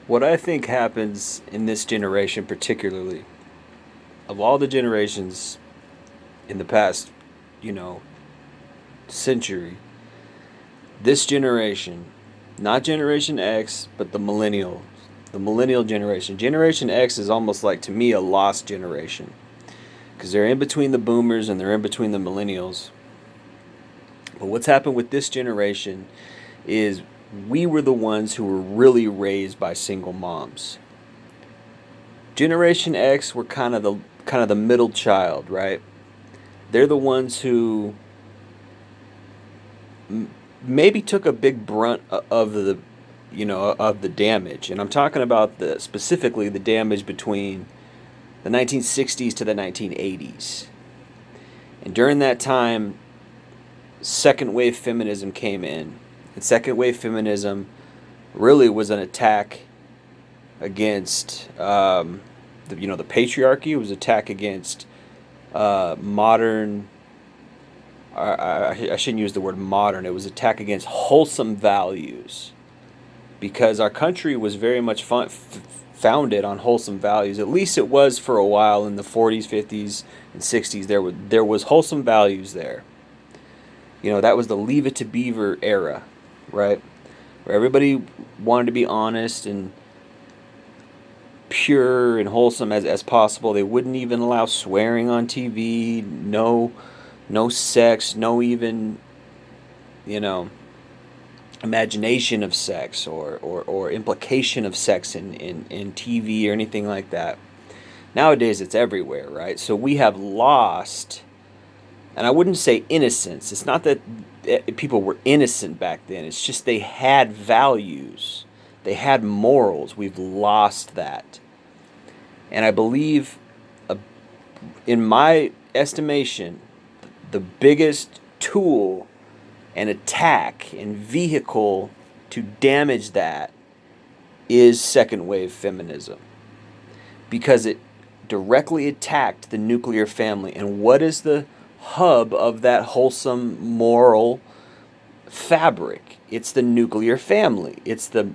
What I think happens in this generation, particularly, of all the generations in the past, you know, century, this generation, not Generation X, but the millennial generation. Generation X is almost like, to me, a lost generation because they're in between the boomers and they're in between the millennials. But what's happened with this generation is we were the ones who were really raised by single moms. Generation X were kind of the middle child, right? They're the ones who maybe took a big brunt of the damage, and I'm talking about the specifically the damage between the 1960s to the 1980s. And during that time, second wave feminism came in, and second wave feminism really was an attack against the patriarchy. It was an attack against modern. I shouldn't use the word modern. It was an attack against wholesome values because our country was very much founded on wholesome values. At least it was for a while in the 40s, 50s, and 60s. There was wholesome values there. That was the Leave It to Beaver era, right? Where everybody wanted to be honest and pure and wholesome as possible. They wouldn't even allow swearing on TV. No sex. No even you know imagination of sex or implication of sex in TV or anything like that. Nowadays it's everywhere, right? So we have lost, and I wouldn't say innocence. It's not that people were innocent back then. It's just they had values. They had morals. We've lost that. And I believe, uh, in my estimation, the biggest tool and attack and vehicle to damage that is second wave feminism because it directly attacked the nuclear family. And what is the hub of that wholesome moral fabric? It's the nuclear family. It's the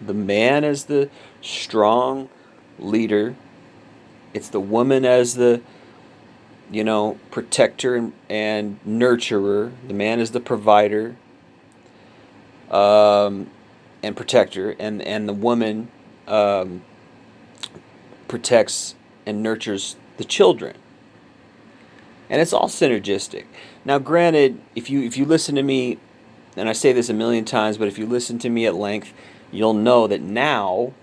man as the strong leader. It's the woman as the protector and nurturer. The man is the provider, um, and protector, and the woman um, protects and nurtures the children. And it's all synergistic. Now, granted, if you listen to me, and I say this a million times, but if you listen to me at length, you'll know that now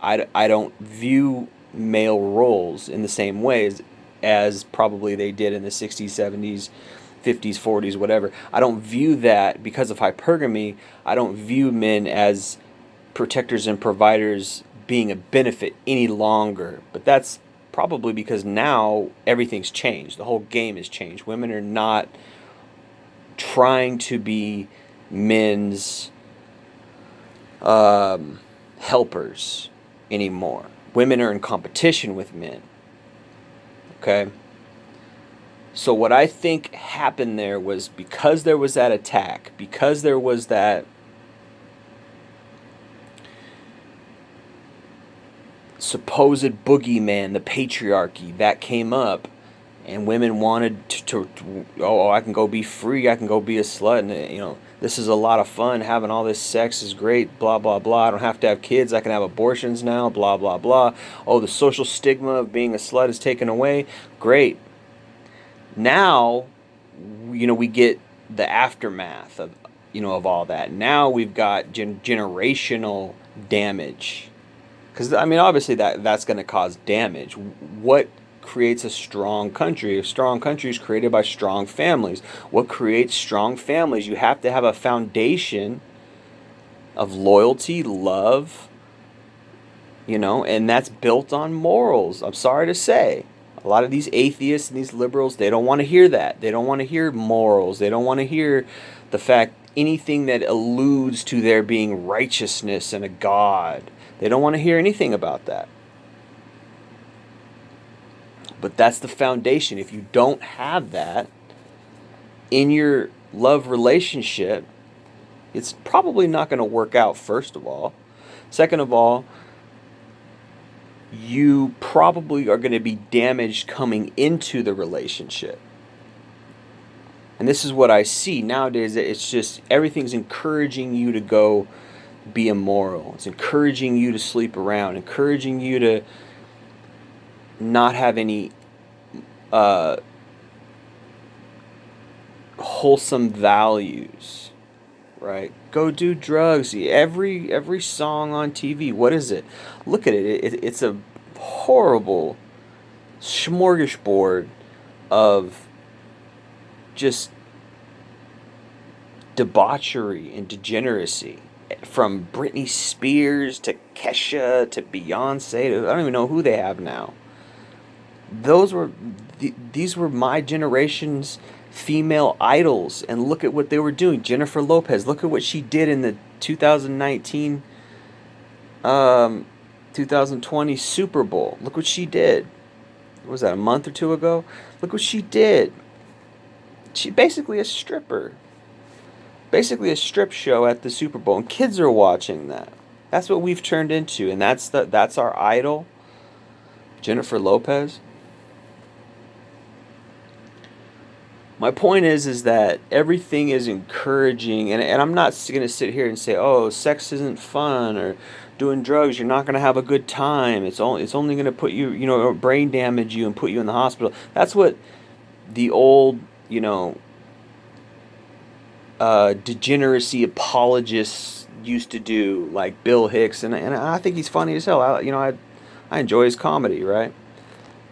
I don't view male roles in the same ways as probably they did in the 60s, 70s, 50s, 40s, whatever. I don't view that because of hypergamy. I don't view men as protectors and providers being a benefit any longer. But that's probably because now everything's changed. The whole game has changed. Women are not trying to be men's helpers anymore. Women are in competition with men. Okay? So, what I think happened there was because there was that attack, because there was that supposed boogeyman, the patriarchy, that came up, and women wanted oh, I can go be free, I can go be a slut, and this is a lot of fun, having all this sex is great, blah blah blah, I don't have to have kids, I can have abortions now, blah blah blah. Oh, the social stigma of being a slut is taken away, great. Now, we get the aftermath of all that. Now we've got generational damage, because I mean, obviously that's going to cause damage. What creates a strong country? A strong country is created by strong families. What creates strong families? You have to have a foundation of loyalty, love, and that's built on morals. I'm sorry to say. A lot of these atheists and these liberals, they don't want to hear that. They don't want to hear morals. They don't want to hear the fact anything that alludes to there being righteousness and a God. They don't want to hear anything about that. But that's the foundation. If you don't have that in your love relationship, it's probably not going to work out, first of all. Second of all, you probably are going to be damaged coming into the relationship. And this is what I see nowadays. It's just everything's encouraging you to go be immoral. It's encouraging you to sleep around, encouraging you to not have any uh, wholesome values, right? Go do drugs. Every song on TV, what is it? Look at it. It's a horrible smorgasbord of just debauchery and degeneracy. From Britney Spears to Kesha to Beyonce to I don't even know who they have now. These were my generation's female idols, and look at what they were doing. Jennifer Lopez, look at what she did in the 2019 2020 Super Bowl. Look what she did. What was that, a month or two ago? Look what she did. She basically a stripper. Basically a strip show at the Super Bowl, and kids are watching that. That's what we've turned into, and that's our idol, Jennifer Lopez. My point is that everything is encouraging, and I'm not going to sit here and say, oh, sex isn't fun, or doing drugs, you're not going to have a good time. It's only going to put you, brain damage you and put you in the hospital. That's what the old, degeneracy apologists used to do, like Bill Hicks, and I think he's funny as hell. I enjoy his comedy, right?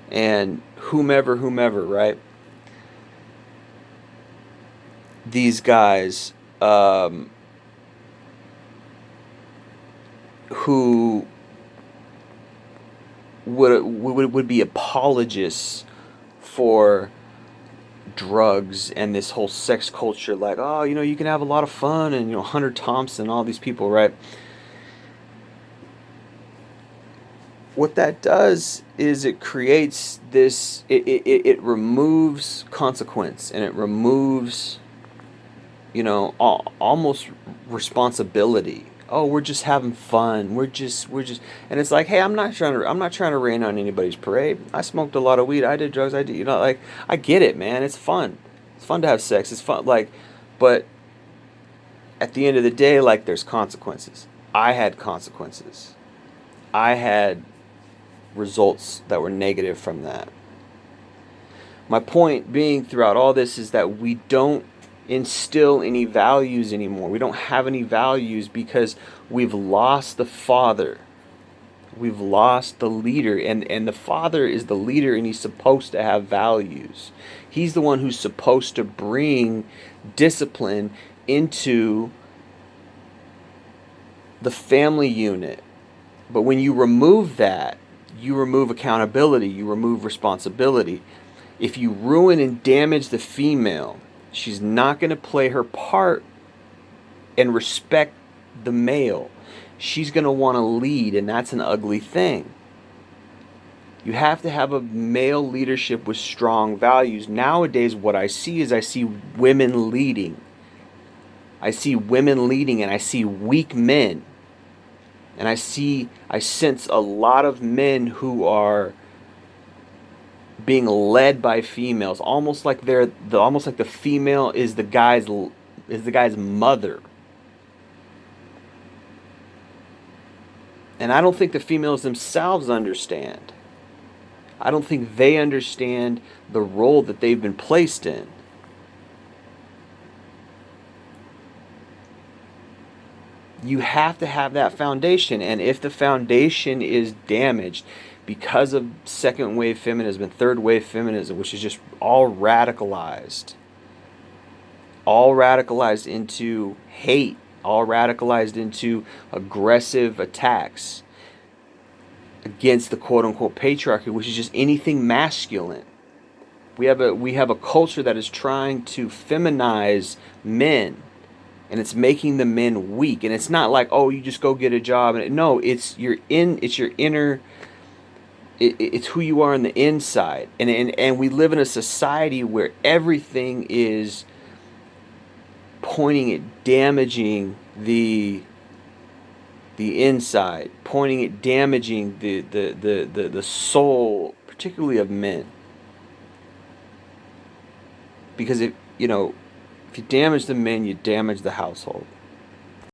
And whomever, right? These guys who would be apologists for drugs and this whole sex culture, like, oh, you can have a lot of fun, and Hunter Thompson, all these people, right? What that does is it creates this, it removes consequence, and it removes almost responsibility. Oh, we're just having fun. We're just, and it's like, hey, I'm not trying to rain on anybody's parade. I smoked a lot of weed. I did drugs. I did, like, I get it, man. It's fun. It's fun to have sex. It's fun, like, but at the end of the day, like, there's consequences. I had consequences. I had results that were negative from that. My point being throughout all this is that we don't instill any values anymore. We don't have any values because we've lost the father. We've lost the leader, and the father is the leader, and he's supposed to have values. He's the one who's supposed to bring discipline into the family unit. But when you remove that, you remove accountability, you remove responsibility. If you ruin and damage the female, she's not going to play her part and respect the male. She's going to want to lead, and that's an ugly thing. You have to have a male leadership with strong values. Nowadays, what I see is I see women leading. I see women leading, and I see weak men. And I sense a lot of men who are being led by females, almost like the female is the guy's mother. And I don't think the females themselves understand. I don't think they understand the role that they've been placed in. You have to have that foundation, and if the foundation is damaged because of second wave feminism and third wave feminism, which is just all radicalized into hate, all radicalized into aggressive attacks against the quote-unquote patriarchy, which is just anything masculine. We have a culture that is trying to feminize men, and it's making the men weak. And it's not like, oh, you just go get a job. And no, it's your inner. It's who you are on the inside. And we live in a society where everything is pointing at damaging the the inside, pointing at damaging the soul, particularly of men. Because if you damage the men, you damage the household.